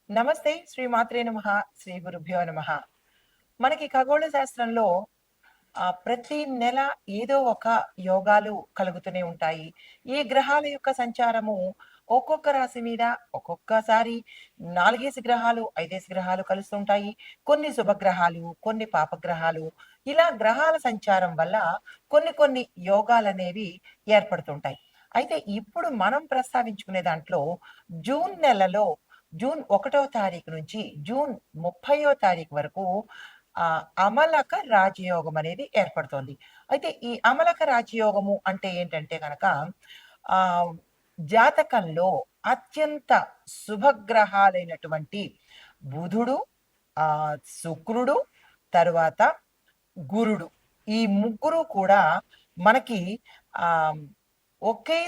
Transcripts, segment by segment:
నమస్తే. శ్రీమాత్రే నమః. శ్రీ గురుభ్యో నమః. మనకి ఖగోళ శాస్త్రంలో ప్రతి నెల ఏదో ఒక యోగాలు కలుగుతూనే ఉంటాయి. ఈ గ్రహాల యొక్క సంచారము ఒక్కొక్క రాశి మీద ఒక్కొక్కసారి 4 గ్రహాలు, 5 గ్రహాలు కలుస్తుంటాయి. కొన్ని శుభగ్రహాలు, కొన్ని పాపగ్రహాలు ఇలా గ్రహాల సంచారం వల్ల కొన్ని కొన్ని యోగాలనేవి ఏర్పడుతుంటాయి. అయితే ఇప్పుడు మనం ప్రస్తావించుకునే దాంట్లో జూన్ నెలలో జూన్ 1వ తారీఖు నుంచి జూన్ 30వ తారీఖు వరకు అమలక రాజయోగం అనేది ఏర్పడుతోంది. అయితే ఈ అమలక రాజయోగము అంటే ఏంటంటే గనక ఆహ్, జాతకంలో అత్యంత శుభగ్రహాలైనటువంటి బుధుడు, శుక్రుడు, తరువాత గురుడు. ఈ ముగ్గురు కూడా మనకి ఆహ్, ఒకే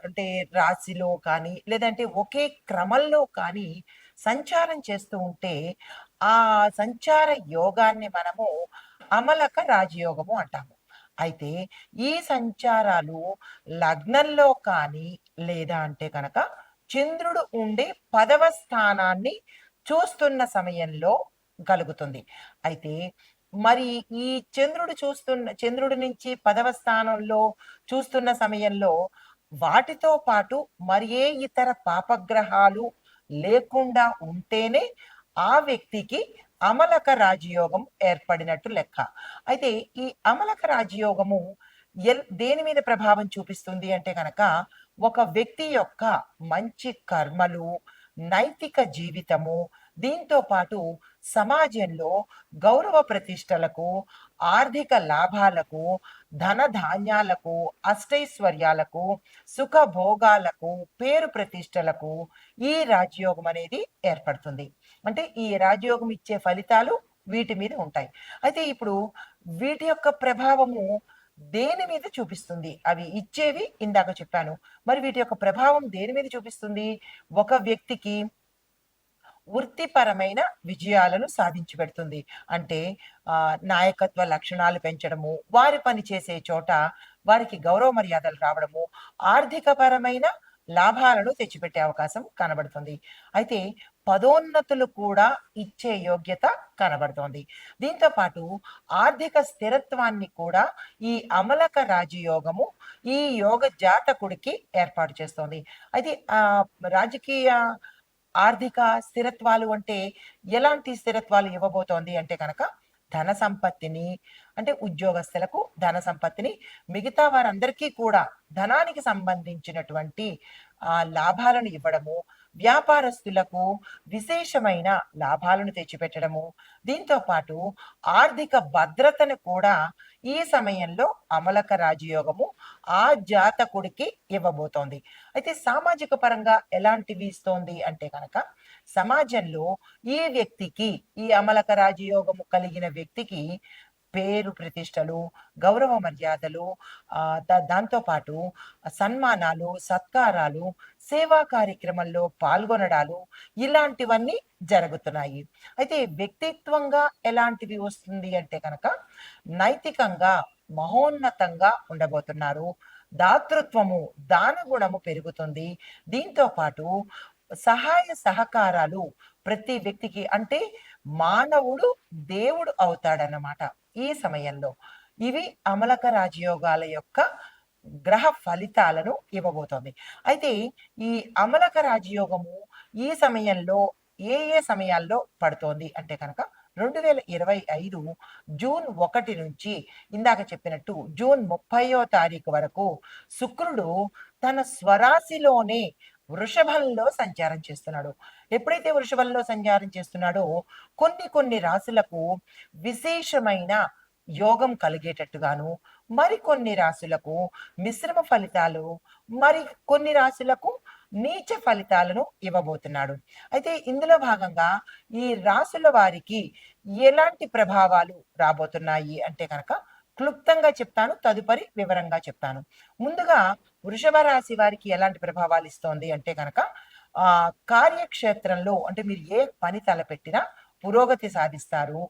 అంటే రాశిలో కానీ, లేదంటే ఒకే క్రమంలో కానీ సంచారం చేస్తూ ఉంటే, ఆ సంచార యోగాన్ని మనము అమలక రాజయోగము అంటాము. అయితే ఈ సంచారాలు లగ్నంలో కానీ, లేదా అంటే కనుక చంద్రుడు ఉండే 10వ స్థానాన్ని చూస్తున్న సమయంలో కలుగుతుంది. అయితే మరి ఈ చంద్రుడి నుంచి 10వ స్థానంలో చూస్తున్న సమయంలో వాటితో పాటు మరి ఏ ఇతర పాపగ్రహాలు లేకుండా ఉంటేనే ఆ వ్యక్తికి అమలక రాజయోగం ఏర్పడినట్టు లెక్క. అయితే ఈ అమలక రాజయోగము దేని మీద ప్రభావం చూపిస్తుంది అంటే గనక ఒక వ్యక్తి యొక్క మంచి కర్మలు, నైతిక జీవితము, దీంతో పాటు సమాజంలో గౌరవ ప్రతిష్టలకు, ఆర్థిక లాభాలకు, ధన ధాన్యాలకు, అష్టైశ్వర్యాలకు, సుఖభోగాలకు, పేరు ప్రతిష్టలకు ఈ రాజయోగం అనేది ఏర్పడుతుంది. అంటే ఈ రాజయోగం ఇచ్చే ఫలితాలు వీటి మీద ఉంటాయి. అయితే ఇప్పుడు వీటి యొక్క ప్రభావము దేని మీద చూపిస్తుంది? అవి ఇచ్చేవి ఇందాక చెప్పాను. మరి వీటి యొక్క ప్రభావం దేని మీద చూపిస్తుంది? ఒక వ్యక్తికి వృత్తిపరమైన విజయాలను సాధించి పెడుతుంది. అంటే నాయకత్వ లక్షణాలు పెంచడము, వారి పని చేసే చోట వారికి గౌరవ మర్యాదలు రావడము, ఆర్థికపరమైన లాభాలను తెచ్చిపెట్టే అవకాశం కనబడుతుంది. అయితే పదోన్నతులు కూడా ఇచ్చే యోగ్యత కనబడుతోంది. దీంతో పాటు ఆర్థిక స్థిరత్వాన్ని కూడా ఈ అమలక రాజయోగము ఈ యోగ జాతకుడికి ఏర్పాటు చేస్తోంది. అయితే రాజకీయ ఆర్థిక స్థిరత్వాలు అంటే ఎలాంటి స్థిరత్వాలు ఇవ్వబోతోంది అంటే కనుక ధన సంపత్తిని, అంటే ఉద్యోగస్తులకు ధన సంపత్తిని, మిగతా వారందరికీ కూడా ధనానికి సంబంధించినటువంటి లాభాలను ఇవ్వడము, వ్యాపారస్తులకు విశేషమైన లాభాలను తెచ్చిపెట్టడము, దీంతో పాటు ఆర్థిక భద్రతను కూడా ఈ సమయంలో అమలక రాజయోగము ఆ జాతకుడికి ఇవ్వబోతోంది. అయితే సామాజిక పరంగా ఎలాంటివి ఇస్తోంది అంటే కనుక సమాజంలో ఈ వ్యక్తికి, ఈ అమలక రాజయోగము కలిగిన వ్యక్తికి పేరు ప్రతిష్టలు, గౌరవ మర్యాదలు, దాంతో పాటు సన్మానాలు, సత్కారాలు, సేవా కార్యక్రమంలో పాల్గొనడాలు ఇలాంటివన్నీ జరుగుతున్నాయి. అయితే వ్యక్తిత్వంగా ఎలాంటివి వస్తుంది అంటే కనుక నైతికంగా మహోన్నతంగా ఉండబోతున్నారు. దాతృత్వము, దానగుణము పెరుగుతుంది. దీంతో పాటు సహాయ సహకారాలు ప్రతి వ్యక్తికి, అంటే మానవుడు దేవుడు అవుతాడన్నమాట ఈ సమయంలో. ఇవి అమలక రాజయోగాల యొక్క గ్రహ ఫలితాలను ఇవ్వబోతోంది. అయితే ఈ అమలక రాజయోగము ఈ సమయంలో ఏ సమయాల్లో పడుతోంది అంటే కనుక 2025 జూన్ 1 నుంచి ఇందాక చెప్పినట్టు జూన్ 30వ తారీఖు వరకు శుక్రుడు తన స్వరాశిలోనే వృషభంలో సంచారం చేస్తున్నాడు. ఎప్పుడైతే వృషభంలో సంచారం చేస్తున్నాడో కొన్ని కొన్ని రాశులకు విశేషమైన యోగం కలిగేటట్టుగాను, మరికొన్ని రాశులకు మిశ్రమ ఫలితాలు, మరి కొన్ని రాశులకు నీచ ఫలితాలను ఇవ్వబోతున్నాడు. అయితే ఇందులో భాగంగా ఈ రాశుల వారికి ఎలాంటి ప్రభావాలు రాబోతున్నాయి అంటే కనుక క్లుప్తంగా చెప్తాను, తదుపరి వివరంగా చెప్తాను. ముందుగా వృషభ రాశి వారికి ఎలాంటి ప్రభావాలు ఇస్తోంది అంటే కనుక కార్యక్షేత్రంలో, అంటే మీరు ఏ పని తలపెట్టినా పురోగతి సాధిస్తారు.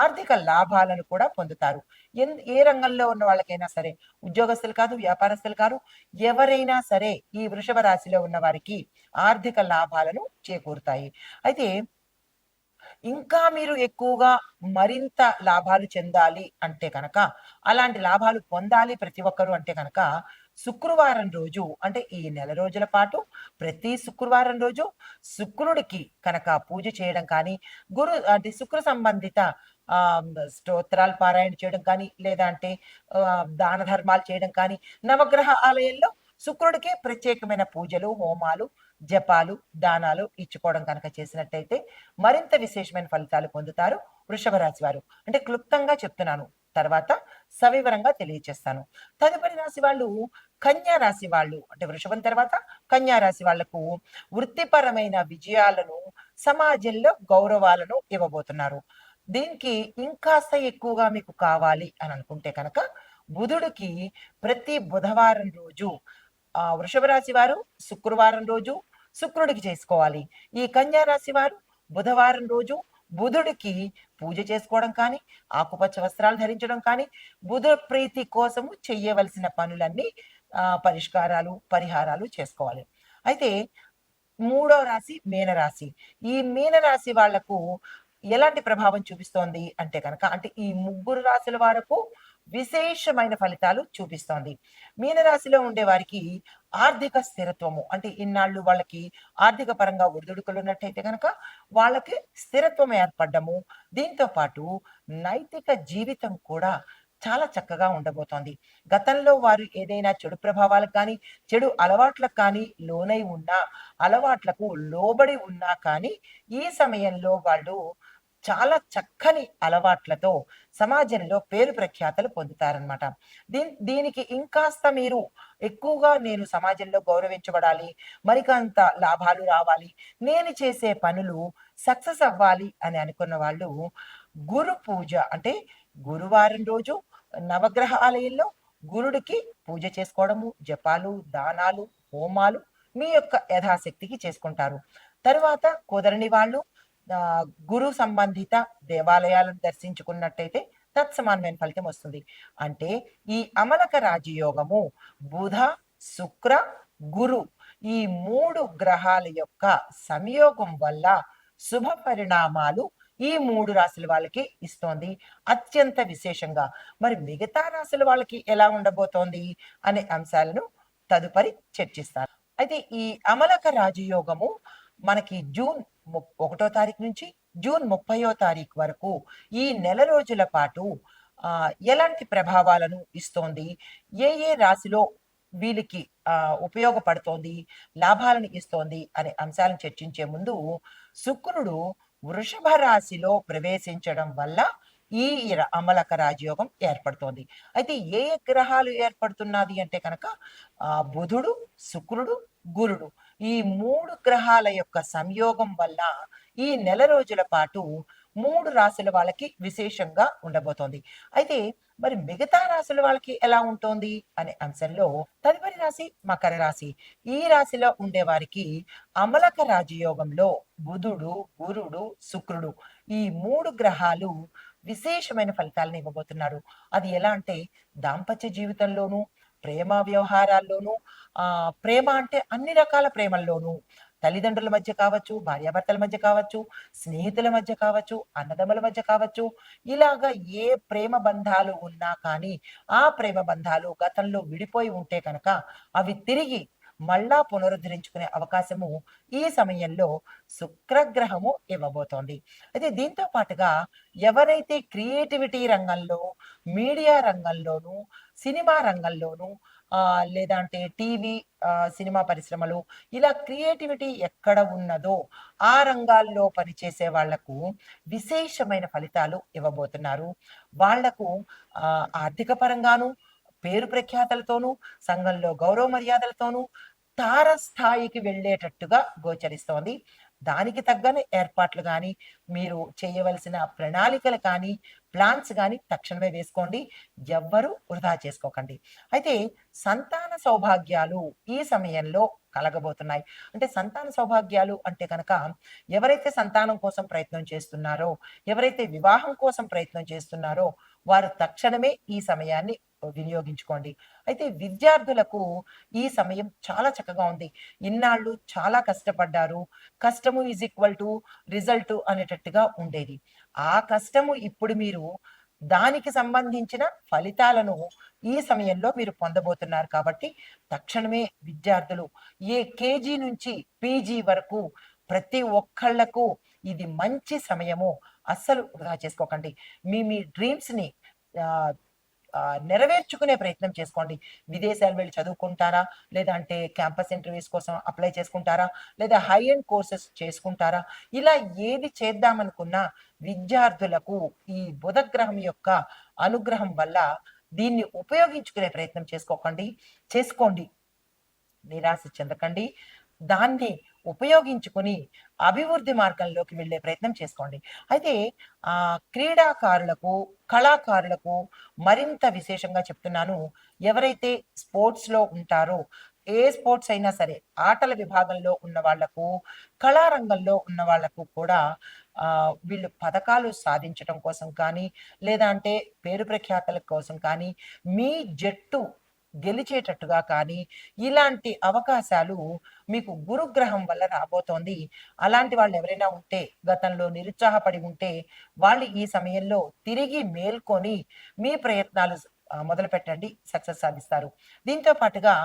ఆర్థిక లాభాలను కూడా పొందుతారు. ఏ రంగంలో ఉన్న వాళ్ళకైనా సరే, ఉద్యోగస్తులు కాదు, వ్యాపారస్తులు కాదు, ఎవరైనా సరే ఈ వృషభ రాశిలో ఉన్న వారికి ఆర్థిక లాభాలను చేకూరుతాయి. అయితే ఇంకా మీరు ఎక్కువగా మరింత లాభాలు చెందాలి అంటే కనుక, అలాంటి లాభాలు పొందాలి ప్రతి ఒక్కరు అంటే కనుక, శుక్రవారం రోజు అంటే ఈ నెల రోజుల పాటు ప్రతి శుక్రవారం రోజు శుక్రుడికి కనుక పూజ చేయడం కానీ, అంటే శుక్ర సంబంధిత స్తోత్రాలు పారాయణ చేయడం కానీ, లేదా అంటే దాన ధర్మాలు చేయడం కానీ, నవగ్రహ ఆలయంలో శుక్రుడికే ప్రత్యేకమైన పూజలు, హోమాలు, జపాలు, దానాలు ఇచ్చుకోవడం కనుక చేసినట్టయితే మరింత విశేషమైన ఫలితాలు పొందుతారు వృషభ రాశి వారు. అంటే క్లుప్తంగా చెప్తున్నాను. తర్వాత సవివరంగా తెలియచేస్తాను. తదుపరి రాశి వాళ్ళు కన్యా రాశి వాళ్ళు. అంటే వృషభం తర్వాత కన్యా రాశి వాళ్లకు వృత్తిపరమైన విజయాలను, సమాజంలో గౌరవాలను ఇవ్వబోతున్నారు. దీనికి ఇంకాస్త ఎక్కువగా మీకు కావాలి అని అనుకుంటే కనుక బుధుడికి ప్రతి బుధవారం రోజు వృషభ రాశి వారు శుక్రవారం రోజు శుక్రుడికి చేసుకోవాలి. ఈ కన్యా రాశి వారు బుధవారం రోజు బుధుడికి పూజ చేసుకోవడం కానీ, ఆకుపచ్చ వస్త్రాలు ధరించడం కానీ, బుధ ప్రీతి కోసము చెయ్యవలసిన పనులన్నీ పరిష్కారాలు, పరిహారాలు చేసుకోవాలి. అయితే మూడో రాశి మీనరాశి. ఈ మీనరాశి వాళ్లకు ఎలాంటి ప్రభావం చూపిస్తోంది అంటే కనుక, అంటే ఈ ముగ్గురు రాశుల వరకు విశేషమైన ఫలితాలు చూపిస్తోంది. మీనరాశిలో ఉండే వారికి ఆర్థిక స్థిరత్వము, అంటే ఇన్నాళ్ళు వాళ్ళకి ఆర్థిక పరంగా ఒడిదుడుకులు ఉన్నట్టయితే కనుక వాళ్ళకి స్థిరత్వం ఏర్పడము, దీంతో పాటు నైతిక జీవితం కూడా చాలా చక్కగా ఉండబోతోంది. గతంలో వారు ఏదైనా చెడు ప్రభావాలకు కానీ, చెడు అలవాట్లకు కానీ లోనై ఉన్నా, అలవాట్లకు లోబడి ఉన్నా కానీ ఈ సమయంలో వాళ్ళు చాలా చక్కని అలవాట్లతో సమాజంలో పేరు ప్రఖ్యాతలు పొందుతారనమాట. దీనికి ఇంకాస్త మీరు ఎక్కువగా నేను సమాజంలో గౌరవించబడాలి, మరికంత లాభాలు రావాలి, నేను చేసే పనులు సక్సెస్ అవ్వాలి అని అనుకున్న వాళ్ళు గురు పూజ, అంటే గురువారం రోజు నవగ్రహ ఆలయంలో గురుడికి పూజ చేసుకోవడము, జపాలు, దానాలు, హోమాలు మీ యొక్క యథాశక్తికి చేసుకుంటారు. తరువాత కుదరని వాళ్ళు గురు సంబంధిత దేవాలయాలను దర్శించుకున్నట్టయితే తత్సమానమైన ఫలితం వస్తుంది. అంటే ఈ అమలక రాజయోగము బుధ, శుక్ర, గురు ఈ 3 గ్రహాల యొక్క సంయోగం వల్ల శుభ పరిణామాలు ఈ 3 రాశుల వాళ్ళకి ఇస్తోంది అత్యంత విశేషంగా. మరి మిగతా రాశుల వాళ్ళకి ఎలా ఉండబోతోంది అనే అంశాలను తదుపరి చర్చిస్తాను. అయితే ఈ అమలక రాజయోగము మనకి జూన్ 1వ తారీఖు నుంచి జూన్ 30వ తారీఖు వరకు ఈ నెల రోజుల పాటు ఎలాంటి ప్రభావాలను ఇస్తోంది, ఏ ఏ రాశిలో వీళ్ళకి ఉపయోగపడుతోంది, లాభాలను ఇస్తోంది అనే అంశాలను చర్చించే ముందు శుక్రుడు వృషభ రాశిలో ప్రవేశించడం వల్ల ఈ అమలక రాజయోగం ఏర్పడుతోంది. అయితే ఏ ఏ గ్రహాలు ఏర్పడుతున్నది అంటే కనుక బుధుడు, శుక్రుడు, గురుడు ఈ 3 గ్రహాల యొక్క సంయోగం వల్ల ఈ నెల రోజుల పాటు 3 రాశుల వాళ్ళకి విశేషంగా ఉండబోతోంది. అయితే మరి మిగతా రాశుల వాళ్ళకి ఎలా ఉంటుంది అనే అంశంలో తదుపరి రాశి మకర రాశి. ఈ రాశిలో ఉండే వారికి అమలక రాజయోగంలో బుధుడు, గురుడు, శుక్రుడు ఈ 3 గ్రహాలు విశేషమైన ఫలితాలను ఇవ్వబోతున్నారు. అది ఎలా అంటే దాంపత్య జీవితంలోనూ, ప్రేమ వ్యవహారాల్లోనూ, ప్రేమ అంటే అన్ని రకాల ప్రేమల్లోనూ, తల్లిదండ్రుల మధ్య కావచ్చు, భార్యాభర్తల మధ్య కావచ్చు, స్నేహితుల మధ్య కావచ్చు, అన్నదమ్ముల మధ్య కావచ్చు, ఇలాగా ఏ ప్రేమ బంధాలు ఉన్నా కానీ ఆ ప్రేమ బంధాలు గతంలో విడిపోయి ఉంటే కనుక అవి తిరిగి మళ్ళా పునరుద్ధరించుకునే అవకాశము ఈ సమయంలో శుక్రగ్రహము ఇవ్వబోతోంది. అయితే దీంతో పాటుగా ఎవరైతే క్రియేటివిటీ రంగంలో, మీడియా రంగంలోనూ, సినిమా రంగంలోనూ లేదంటే టీవీ, సినిమా పరిశ్రమలు ఇలా క్రియేటివిటీ ఎక్కడ ఉన్నదో ఆ రంగాల్లో పనిచేసే వాళ్లకు విశేషమైన ఫలితాలు ఇవ్వబోతున్నారు. వాళ్లకు ఆర్థిక పరంగాను, పేరు ప్రఖ్యాతలతోనూ, సంఘంలో గౌరవ మర్యాదలతోనూ తారస్థాయికి వెళ్ళేటట్టుగా గోచరిస్తోంది. దానికి తగ్గని ఏర్పాట్లు గాని, మీరు చేయవలసిన ప్రణాళికలు కానీ, ప్లాన్స్ గాని తక్షణమే వేసుకోండి. ఎవ్వరూ వృధా చేసుకోకండి. అయితే సంతాన సౌభాగ్యాలు ఈ సమయంలో కలగబోతున్నాయి. అంటే సంతాన సౌభాగ్యాలు అంటే గనక ఎవరైతే సంతానం కోసం ప్రయత్నం చేస్తున్నారో, ఎవరైతే వివాహం కోసం ప్రయత్నం చేస్తున్నారో వారు తక్షణమే ఈ సమయాన్ని వినియోగించుకోండి. అయితే విద్యార్థులకు ఈ సమయం చాలా చక్కగా ఉంది. ఇన్నాళ్ళు చాలా కష్టపడ్డారు. కష్టము ఈజ్ ఈక్వల్ టు రిజల్ట్ అనేటట్టుగా ఉండేది. ఆ కష్టము ఇప్పుడు మీరు దానికి సంబంధించిన ఫలితాలను ఈ సమయంలో మీరు పొందబోతున్నారు కాబట్టి తక్షణమే విద్యార్థులు కేజీ నుంచి పీజీ వరకు ప్రతి ఒక్కళ్ళకు ఇది మంచి సమయము. అస్సలు వృధా చేసుకోకండి. మీ డ్రీమ్స్‌ని ఆహ్, నెరవేర్చుకునే ప్రయత్నం చేసుకోండి. విదేశాలు వెళ్లి చదువుకుంటారా? లేదంటే క్యాంపస్ ఇంటర్వ్యూస్ కోసం అప్లై చేసుకుంటారా? లేదా హై ఎండ్ కోర్సెస్ చేసుకుంటారా? ఇలా ఏది చేద్దామనుకున్నా విద్యార్థులకు ఈ బుధగ్రహం యొక్క అనుగ్రహం వల్ల దీన్ని ఉపయోగించుకునే ప్రయత్నం చేసుకోండి. నిరాశ చెందకండి. దాన్ని ఉపయోగించుకొని అభివృద్ధి మార్గంలోకి వెళ్ళే ప్రయత్నం చేసుకోండి. అయితే క్రీడాకారులకు, కళాకారులకు మరింత విశేషంగా చెప్తున్నాను. ఎవరైతే స్పోర్ట్స్‌లో ఉంటారో, ఏ స్పోర్ట్స్ అయినా సరే, ఆటల విభాగంలో ఉన్న వాళ్ళకు, కళారంగంలో ఉన్న వాళ్ళకు కూడా వీళ్ళు పతకాలు సాధించటం కోసం కానీ, లేదా అంటే పేరు ప్రఖ్యాతల కోసం కానీ, మీ జట్టు గెలిచేటట్టుగా కానీ, ఇలాంటి అవకాశాలు మీకు గురుగ్రహం వల్ల రాబోతోంది. అలాంటి వాళ్ళెవరైనా ఉంటే, గతంలో నిరుత్సాహపడి ఉంటే, వాళ్ళు ఈ సమయంలో తిరిగి మేల్కొని మీ ప్రయత్నాలు మొదలుపెట్టండి. సక్సెస్ సాధిస్తారు. దీంతో పాటుగా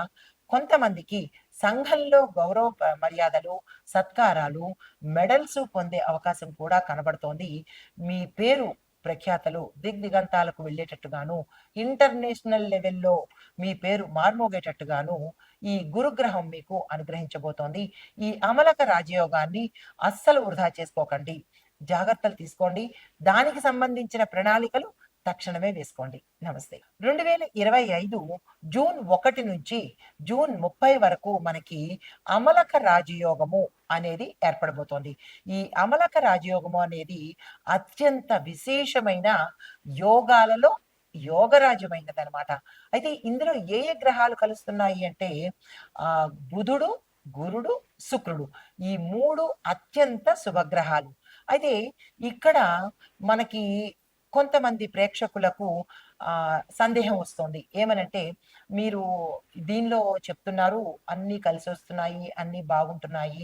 కొంతమందికి సంఘంలో గౌరవ మర్యాదలు, సత్కారాలు, మెడల్స్ పొందే అవకాశం కూడా కనబడుతోంది. మీ పేరు ప్రఖ్యాతలు దిగ్దిగంతాలకు వెళ్ళేటట్టుగాను, ఇంటర్నేషనల్ లెవెల్‌లో మీ పేరు మార్మోగేటట్టుగాను ఈ గురుగ్రహం మీకు అనుగ్రహించబోతోంది. ఈ అమలక రాజయోగాన్ని అస్సలు వృధా చేసుకోకండి. జాగ్రత్తలు తీసుకోండి. దానికి సంబంధించిన ప్రణాళికలు తక్షణమే వేసుకోండి. నమస్తే. 2025 జూన్ 1 నుంచి జూన్ 30 వరకు మనకి అమలక రాజయోగము అనేది ఏర్పడబోతోంది. ఈ అమలక రాజయోగము అనేది అత్యంత విశేషమైన యోగాలలో యోగరాజ్యమైనదనమాట. అయితే ఇందులో ఏ గ్రహాలు కలుస్తున్నాయి అంటే బుధుడు, గురుడు, శుక్రుడు ఈ 3 అత్యంత శుభగ్రహాలు. అయితే ఇక్కడ మనకి కొంతమంది ప్రేక్షకులకు సందేహం వస్తోంది. ఏమనంటే, మీరు దీనిలో చెప్తున్నారు అన్నీ కలిసొస్తున్నాయి, అన్నీ బాగుంటున్నాయి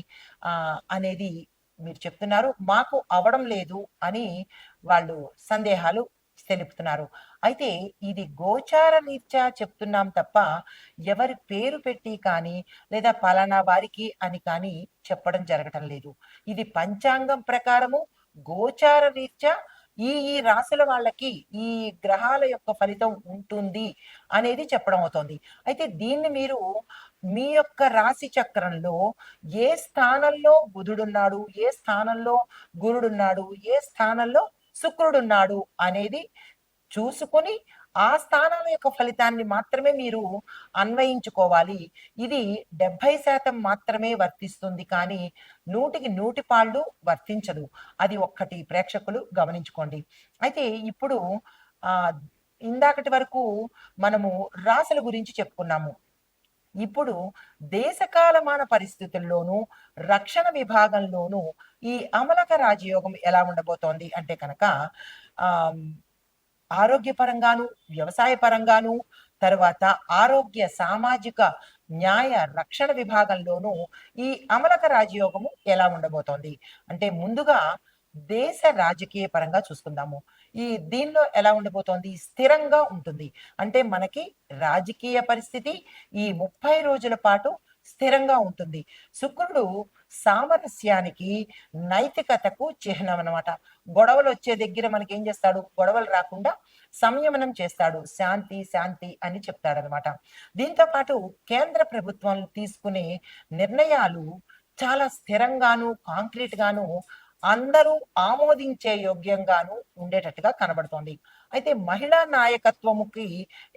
అనేది మీరు చెప్తున్నారు. మాకు అవ్వడం లేదు అని వాళ్ళు సందేహాలు తెలుపుతున్నారు. అయితే ఇది గోచార రీత్యా చెప్తున్నాం తప్ప, ఎవరి పేరు పెట్టి కానీ, లేదా పలానా వారికి అని కానీ చెప్పడం జరగటం లేదు. ఇది పంచాంగం ప్రకారము గోచార రీత్యా ఈ రాశుల వాళ్ళకి ఈ గ్రహాల యొక్క ఫలితం ఉంటుంది అనేది చెప్పడం అవుతోంది. అయితే దీన్ని మీరు మీ యొక్క రాశి చక్రంలో ఏ స్థానంలో బుధుడున్నాడు, ఏ స్థానంలో గురుడున్నాడు, ఏ స్థానంలో శుక్రుడున్నాడు అనేది చూసుకొని ఆ స్థానాల యొక్క ఫలితాన్ని మాత్రమే మీరు అన్వయించుకోవాలి. ఇది 70% మాత్రమే వర్తిస్తుంది కానీ 100కి 100 పాళ్ళు వర్తించదు. అది ఒక్కటి ప్రేక్షకులు గమనించుకోండి. అయితే ఇప్పుడు ఆహ్, ఇందాకటి వరకు మనము రాశుల గురించి చెప్పుకున్నాము. ఇప్పుడు దేశకాలమాన పరిస్థితుల్లోనూ, రక్షణ విభాగంలోనూ ఈ అమలక రాజయోగం ఎలా ఉండబోతోంది అంటే కనుక ఆహ్ ఆరోగ్యపరంగాను, వ్యవసాయ పరంగాను, తరువాత ఆరోగ్య, సామాజిక, న్యాయ, రక్షణ విభాగంలోనూ ఈ అమలక రాజయోగము ఎలా ఉండబోతోంది? అంటే ముందుగా దేశ రాజకీయ పరంగా చూసుకుందాము. దీనిలో ఎలా ఉండబోతోంది? స్థిరంగా ఉంటుంది. అంటే మనకి రాజకీయ పరిస్థితి ఈ 30 రోజుల పాటు స్థిరంగా ఉంటుంది. శుక్రుడు సామరస్యానికి, నైతికతకు చిహ్నం అన్నమాట. గొడవలొచ్చే దగ్గర మనకేం చేస్తాడు? గొడవలు రాకుండా సంయమనం చేస్తాడు. శాంతి, శాంతి అని చెప్తాడనమాట. దీంతో పాటు కేంద్ర ప్రభుత్వం తీసుకునే నిర్ణయాలు చాలా స్థిరంగాను, కాంక్రీట్‌గాను అందరూ ఆమోదించే యోగ్యంగాను ఉండేటట్టుగా కనబడుతోంది. అయితే మహిళా నాయకత్వముకి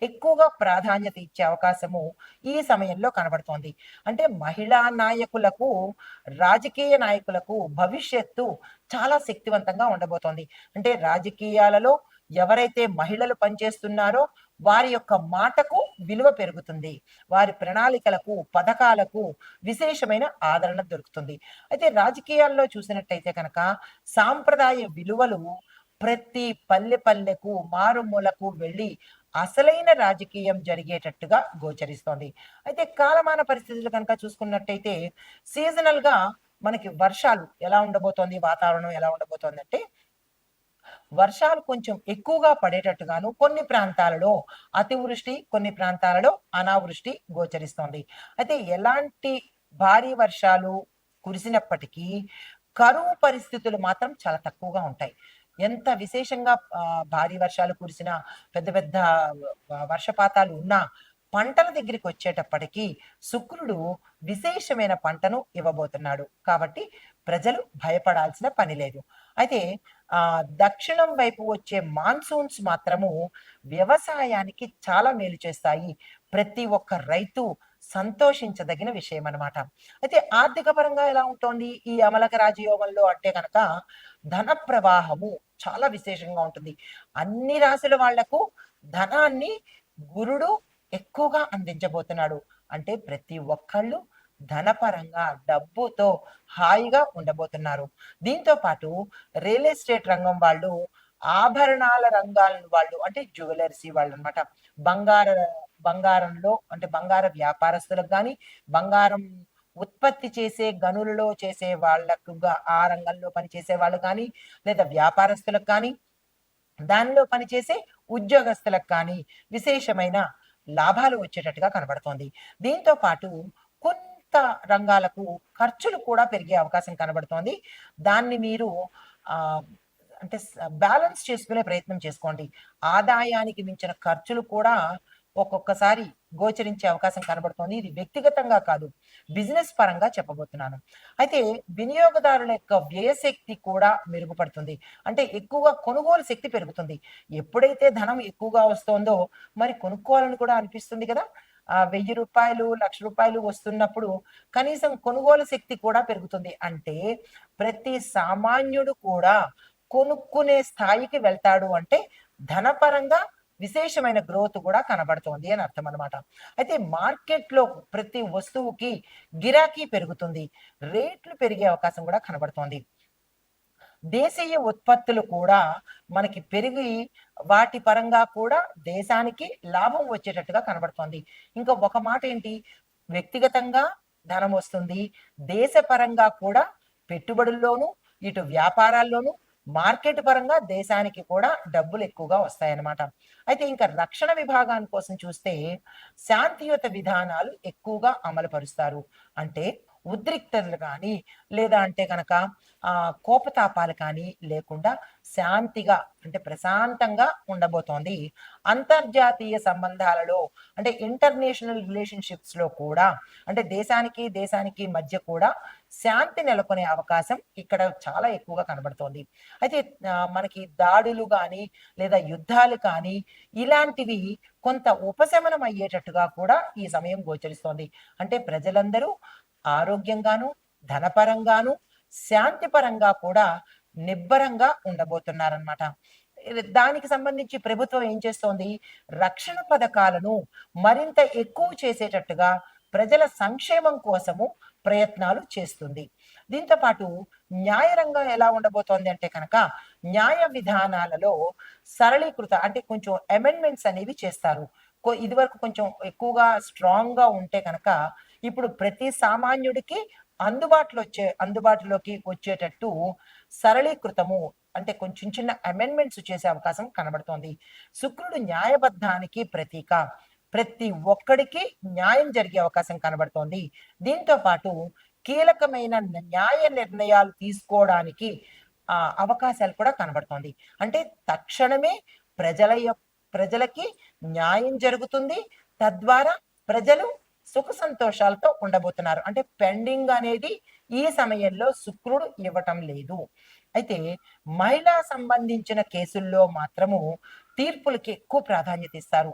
ఎక్కువగా ప్రాధాన్యత ఇచ్చే అవకాశము ఈ సమయంలో కనబడుతోంది. అంటే మహిళా నాయకులకు, రాజకీయ నాయకులకు భవిష్యత్తు చాలా శక్తివంతంగా ఉండబోతోంది. అంటే రాజకీయాలలో ఎవరైతే మహిళలు పనిచేస్తున్నారో వారి యొక్క మాటకు విలువ పెరుగుతుంది. వారి ప్రణాళికలకు, పథకాలకు విశేషమైన ఆదరణ దొరుకుతుంది. అయితే రాజకీయాల్లో చూసినట్టయితే కనుక సాంప్రదాయ విలువలు ప్రతి పల్లె పల్లెకు, మారుమూలకు వెళ్ళి అసలైన రాజకీయం జరిగేటట్టుగా గోచరిస్తోంది. అయితే కాలమాన పరిస్థితులు కనుక చూసుకున్నట్టయితే సీజనల్‌గా మనకి వర్షాలు ఎలా ఉండబోతోంది, వాతావరణం ఎలా ఉండబోతోందంటే వర్షాలు కొంచెం ఎక్కువగా పడేటట్టుగాను కొన్ని ప్రాంతాలలో అతివృష్టి, కొన్ని ప్రాంతాలలో అనావృష్టి గోచరిస్తోంది. అయితే ఎలాంటి భారీ వర్షాలు కురిసినప్పటికీ కరువు పరిస్థితులు మాత్రం చాలా తక్కువగా ఉంటాయి. ఎంత విశేషంగా భారీ వర్షాలు కురిసినా, పెద్ద పెద్ద వర్షపాతాలు ఉన్నా పంటల దగ్గరికొచ్చేటప్పటికి శుక్రుడు విశేషమైన పంటను ఇవ్వబోతున్నాడు. కాబట్టి ప్రజలు భయపడాల్సిన పని లేదు. అయితే దక్షిణం వైపు వచ్చే మాన్సూన్స్ మాత్రము వ్యవసాయానికి చాలా మేలు చేస్తాయి. ప్రతి ఒక్క రైతు సంతోషించదగిన విషయమనమాట. అయితే ఆర్థిక పరంగా ఎలా ఉంటోంది ఈ అమలక రాజయోగంలో అంటే గనక ధన ప్రవాహము చాలా విశేషంగా ఉంటుంది. అన్ని రాశుల వాళ్లకు ధనాన్ని గురుడు ఎక్కువగా అందించబోతున్నాడు. అంటే ప్రతి ఒక్కళ్ళు ధనపరంగా డబ్బుతో హాయిగా ఉండబోతున్నారు. దీంతో పాటు రియల్ ఎస్టేట్ రంగం వాళ్ళు, ఆభరణాల రంగాల వాళ్ళు అంటే జ్యువెలర్సీ వాళ్ళనమాట. బంగార బంగారంలో అంటే బంగార వ్యాపారస్తులకు గాని, బంగారం ఉత్పత్తి చేసే గనులలో చేసే వాళ్ళకుగా ఆ రంగంలో పనిచేసే వాళ్ళు కానీ, లేదా వ్యాపారస్తులకు కానీ, దానిలో పనిచేసే ఉద్యోగస్తులకు కానీ విశేషమైన లాభాలు వచ్చేటట్టుగా కనబడుతోంది. దీంతో పాటు కొంత రంగాలకు ఖర్చులు కూడా పెరిగే అవకాశం కనబడుతోంది. దాన్ని మీరు ఆహ్, అంటే బ్యాలెన్స్ చేసుకునే ప్రయత్నం చేసుకోండి. ఆదాయానికి మించిన ఖర్చులు కూడా ఒక్కొక్కసారి గోచరించే అవకాశం కనబడుతోంది. ఇది వ్యక్తిగతంగా కాదు, బిజినెస్ పరంగా చెప్పబోతున్నాను. అయితే వినియోగదారుల యొక్క వ్యయశక్తి కూడా మెరుగుపడుతుంది. అంటే ఎక్కువగా కొనుగోలు శక్తి పెరుగుతుంది. ఎప్పుడైతే ధనం ఎక్కువగా వస్తోందో మరి కొనుక్కోవాలని కూడా అనిపిస్తుంది కదా! రూ. 1000, రూ. 1,00,000 వస్తున్నప్పుడు కనీసం కొనుగోలు శక్తి కూడా పెరుగుతుంది. అంటే ప్రతి సామాన్యుడు కూడా కొనుక్కునే స్థాయికి వెళ్తాడు అంటే ధనపరంగా విశేషమైన గ్రోత్ కూడా కనబడుతోంది అని అర్థం అనమాట. అయితే మార్కెట్‌లో ప్రతి వస్తువుకి గిరాకీ పెరుగుతుంది. రేట్లు పెరిగే అవకాశం కూడా కనబడుతోంది. దేశీయ ఉత్పత్తులు కూడా మనకి పెరిగి వాటి పరంగా కూడా దేశానికి లాభం వచ్చేటట్టుగా కనబడుతోంది. ఇంకా ఒక మాట ఏంటి, వ్యక్తిగతంగా ధనం వస్తుంది. దేశ పరంగా కూడా పెట్టుబడుల్లోనూ, ఇటు వ్యాపారాల్లోనూ, మార్కెట్ పరంగా దేశానికి కూడా డబ్బులు ఎక్కువగా వస్తాయన్నమాట. అయితే ఇంకా రక్షణ విభాగాని కోసం చూస్తే శాంతియుత విధానాలు ఎక్కువగా అమలు పరుస్తారు. అంటే ఉద్రిక్తతలు కానీ, లేదా అంటే గనక కోపతాపాలు కానీ లేకుండా శాంతిగా అంటే ప్రశాంతంగా ఉండబోతోంది. అంతర్జాతీయ సంబంధాలలో అంటే ఇంటర్నేషనల్ రిలేషన్‌షిప్స్‌లో కూడా అంటే దేశానికి మధ్య కూడా శాంతి నెలకొనే అవకాశం ఇక్కడ చాలా ఎక్కువగా కనబడుతోంది. అయితే మనకి దాడులు గానీ, లేదా యుద్ధాలు కానీ ఇలాంటివి కొంత ఉపశమనం అయ్యేటట్టుగా కూడా ఈ సమయం గోచరిస్తోంది. అంటే ప్రజలందరూ ఆరోగ్యంగాను, ధనపరంగాను, శాంతి పరంగా కూడా నిబ్బరంగా ఉండబోతున్నారనమాట. దానికి సంబంధించి ప్రభుత్వం ఏం చేస్తోంది? రక్షణ పథకాలను మరింత ఎక్కువ చేసేటట్టుగా ప్రజల సంక్షేమం కోసము ప్రయత్నాలు చేస్తుంది. దీంతో పాటు న్యాయ రంగం ఎలా ఉండబోతోంది అంటే కనుక, న్యాయ విధానాలలో సరళీకృత అంటే కొంచెం అమెండ్మెంట్స్ అనేవి చేస్తారు. ఇదివరకు కొంచెం ఎక్కువగా స్ట్రాంగ్‌గా ఉంటే కనుక, ఇప్పుడు ప్రతి సామాన్యుడికి అందుబాటులోకి వచ్చేటట్టు సరళీకృతము అంటే కొంచెం చిన్న అమెండ్మెంట్స్ చేసే అవకాశం కనబడుతోంది. శుక్రుడు న్యాయబద్ధానికి ప్రతీక. ప్రతి ఒక్కడికి న్యాయం జరిగే అవకాశం కనబడుతోంది. దీంతో పాటు కీలకమైన న్యాయ నిర్ణయాలు తీసుకోవడానికి అవకాశాలు కూడా కనబడుతోంది. అంటే తక్షణమే ప్రజలకి న్యాయం జరుగుతుంది. తద్వారా ప్రజలు సుఖ సంతోషాలతో ఉండబోతున్నారు. అంటే పెండింగ్ అనేది ఈ సమయంలో శుక్రుడు ఇవ్వటం లేదు. అయితే మహిళా సంబంధించిన కేసుల్లో మాత్రము తీర్పులకి ఎక్కువ ప్రాధాన్యత ఇస్తారు.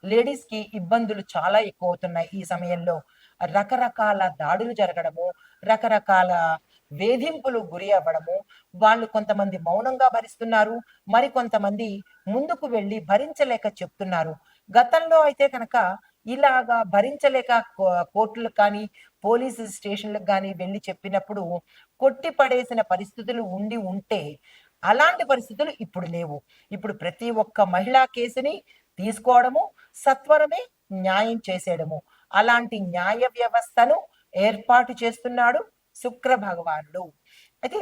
లేడీస్‌కి ఇబ్బందులు చాలా ఎక్కువవుతున్నాయి ఈ సమయంలో. రకరకాల దాడులు జరగడము, రకరకాల వేధింపులు గురి అవ్వడము, వాళ్ళు కొంతమంది మౌనంగా భరిస్తున్నారు. మరికొంతమంది ముందుకు వెళ్లి భరించలేక చెప్తున్నారు. గతంలో అయితే కనుక ఇలాగా భరించలేక కోర్టులకు కానీ, పోలీసు స్టేషన్‌లకు గాని వెళ్లి చెప్పినప్పుడు కొట్టి పడేసిన పరిస్థితులు ఉండి ఉంటే, అలాంటి పరిస్థితులు ఇప్పుడు లేవు. ఇప్పుడు ప్రతి ఒక్క మహిళా కేసుని తీసుకోవడము, సత్వరమే న్యాయం చేసేయడము. అలాంటి న్యాయ వ్యవస్థను ఏర్పాటు చేస్తున్నాడు శుక్ర భగవానుడు. అయితే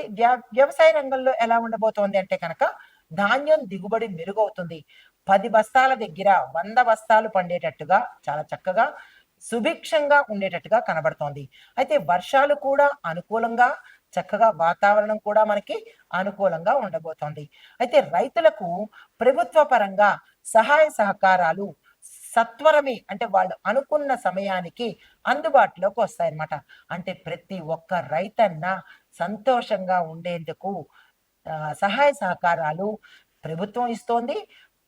వ్యవసాయ రంగంలో ఎలా ఉండబోతోంది అంటే కనుక ధాన్యం దిగుబడి మెరుగవుతుంది. 10 బస్తాల దగ్గర 100 బస్తాలు పండేటట్టుగా చాలా చక్కగా సుభిక్షంగా ఉండేటట్టుగా కనబడుతోంది. అయితే వర్షాలు కూడా అనుకూలంగా చక్కగా వాతావరణం కూడా మనకి అనుకూలంగా ఉండబోతోంది. అయితే రైతులకు ప్రభుత్వ పరంగా సహాయ సహకారాలు సత్వరమే అంటే వాళ్ళు అనుకున్న సమయానికి అందుబాటులోకి వస్తాయన్నమాట. అంటే ప్రతి ఒక్క రైతన్న సంతోషంగా ఉండేందుకు సహాయ సహకారాలు ప్రభుత్వం ఇస్తోంది.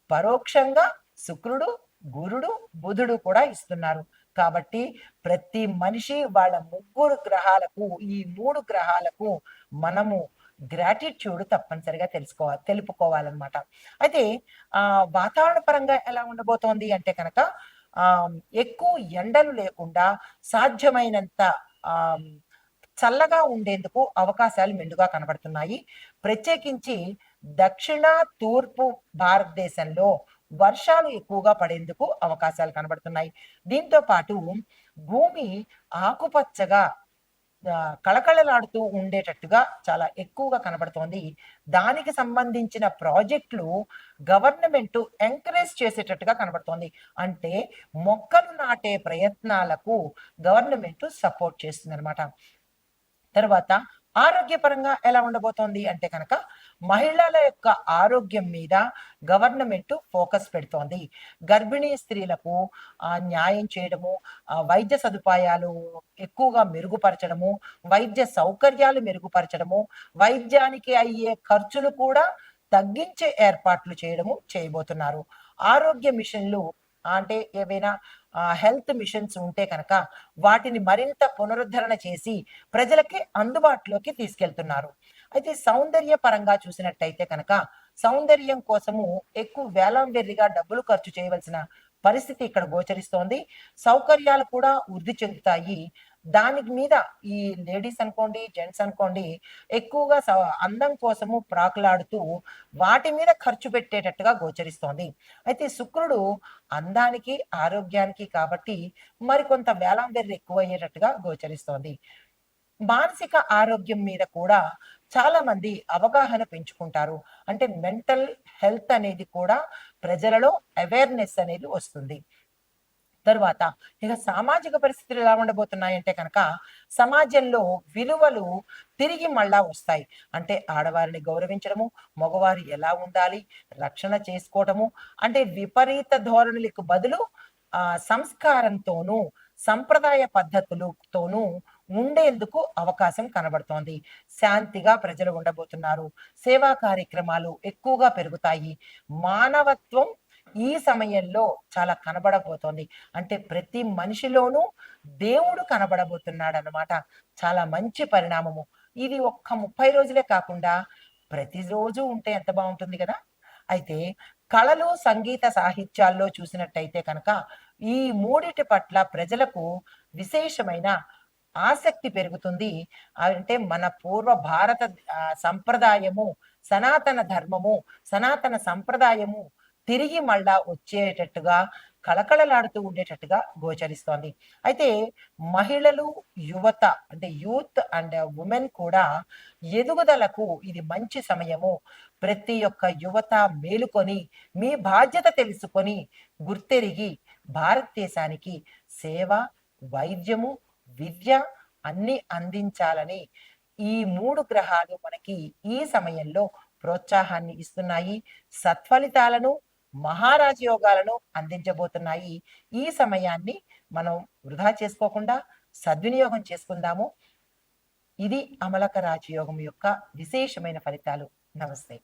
పరోక్షంగా శుక్రుడు, గురుడు, బుధుడు కూడా ఇస్తున్నారు. కాబట్టి ప్రతి మనిషి వాళ్ళ ముగ్గురు గ్రహాలకు ఈ 3 గ్రహాలకు మనము గ్రాటిట్యూడ్ తప్పనిసరిగా తెలుపుకోవాలన్నమాట. అయితే వాతావరణ పరంగా ఎలా ఉండబోతోంది అంటే కనుక ఎక్కువ ఎండలు లేకుండా సాధ్యమైనంత ఆహ్, చల్లగా ఉండేందుకు అవకాశాలు మెండుగా కనబడుతున్నాయి. ప్రత్యేకించి దక్షిణ, తూర్పు భారతదేశంలో వర్షాలు ఎక్కువగా పడేందుకు అవకాశాలు కనబడుతున్నాయి. దీంతో పాటు భూమి ఆకుపచ్చగా కళకళలాడుతూ ఉండేటట్టుగా చాలా ఎక్కువగా కనబడుతోంది. దానికి సంబంధించిన ప్రాజెక్టులు గవర్నమెంటు ఎంకరేజ్ చేసేటట్టుగా కనబడుతోంది. అంటే మొక్కలు నాటే ప్రయత్నాలకు గవర్నమెంటు సపోర్ట్ చేస్తుందనమాట. తర్వాత ఆరోగ్యపరంగా ఎలా ఉండబోతోంది అంటే కనుక మహిళల యొక్క ఆరోగ్యం మీద గవర్నమెంట్ ఫోకస్ పెడుతోంది. గర్భిణీ స్త్రీలకు న్యాయం చేయడము, వైద్య సదుపాయాలు ఎక్కువగా మెరుగుపరచడము, వైద్య సౌకర్యాలు మెరుగుపరచడము, వైద్యానికి అయ్యే ఖర్చులు కూడా తగ్గించే ఏర్పాట్లు చేయబోతున్నారు. ఆరోగ్య మిషన్లు అంటే ఏవైనా హెల్త్ మిషన్స్ ఉంటే కనుక వాటిని మరింత పునరుద్ధరణ చేసి ప్రజలకి అందుబాటులోకి తీసుకెళ్తున్నారు. అయితే సౌందర్య పరంగా చూసినట్టయితే కనుక సౌందర్యం కోసము ఎక్కువ వేలం వెర్రిగా డబ్బులు ఖర్చు చేయవలసిన పరిస్థితి ఇక్కడ గోచరిస్తోంది. సౌకర్యాలు కూడా వృద్ధి చెందుతాయి. దానికి మీద ఈ లేడీస్ అనుకోండి, జెంట్స్ అనుకోండి ఎక్కువగా అందం కోసము ప్రాకులాడుతూ వాటి మీద ఖర్చు పెట్టేటట్టుగా గోచరిస్తోంది. అయితే శుక్రుడు అందానికి, ఆరోగ్యానికి కాబట్టి మరికొంత వేలం వెర్రి ఎక్కువయ్యేటట్టుగా గోచరిస్తోంది. మానసిక ఆరోగ్యం మీద కూడా చాలా మంది అవగాహన పెంచుకుంటారు. అంటే మెంటల్ హెల్త్ అనేది కూడా ప్రజలలో అవేర్‌నెస్ అనేది వస్తుంది. తరువాత ఇక సామాజిక పరిస్థితులు ఎలా ఉండబోతున్నాయంటే కనుక సమాజంలో విలువలు తిరిగి మళ్ళా వస్తాయి. అంటే ఆడవారిని గౌరవించడము, మగవారు ఎలా ఉండాలి, రక్షణ చేసుకోవటము, అంటే విపరీత ధోరణులకు బదులు సంస్కారంతోనూ, సంప్రదాయ పద్ధతులతోనూ ఉండేందుకు అవకాశం కనబడుతోంది. శాంతిగా ప్రజలు ఉండబోతున్నారు. సేవా కార్యక్రమాలు ఎక్కువగా పెరుగుతాయి. మానవత్వం ఈ సమయంలో చాలా కనబడబోతోంది. అంటే ప్రతి మనిషిలోనూ దేవుడు కనబడబోతున్నాడనమాట. చాలా మంచి పరిణామము. ఇది ఒక్క 30 రోజులే కాకుండా ప్రతిరోజు ఉంటే ఎంత బావుంటుంది గదా! అయితే కళలు, సంగీత సాహిత్యాల్లో చూసినట్టయితే కనుక ఈ మూడిటి పట్ల ప్రజలకు విశేషమైన ఆసక్తి పెరుగుతుంది. అంటే మన పూర్వ భారత సంప్రదాయము, సనాతన ధర్మము, సనాతన సంప్రదాయము తిరిగి మళ్ళా వచ్చేటట్టుగా కళకళలాడుతూ ఉండేటట్టుగా గోచరిస్తోంది. అయితే మహిళలు, యువత అంటే యూత్ అండ్ వుమెన్ కూడా ఎదుగుదలకు ఇది మంచి సమయము. ప్రతి ఒక్క యువత మేలుకొని, మీ బాధ్యత తెలుసుకొని, గుర్తెరిగి భారతదేశానికి సేవ, వైద్యము, విద్య అన్నీ అందించాలని ఈ 3 గ్రహాలు మనకి ఈ సమయంలో ప్రోత్సాహాన్ని ఇస్తున్నాయి. సత్ఫలితాలను మహారాజ యోగాలను అందించబోతున్నాయి. ఈ సమయాన్ని మనం వృధా చేసుకోకుండా సద్వినియోగం చేసుకుందాము. ఇది అమలక రాజయోగం యొక్క విశేషమైన ఫలితాలు. నమస్తే.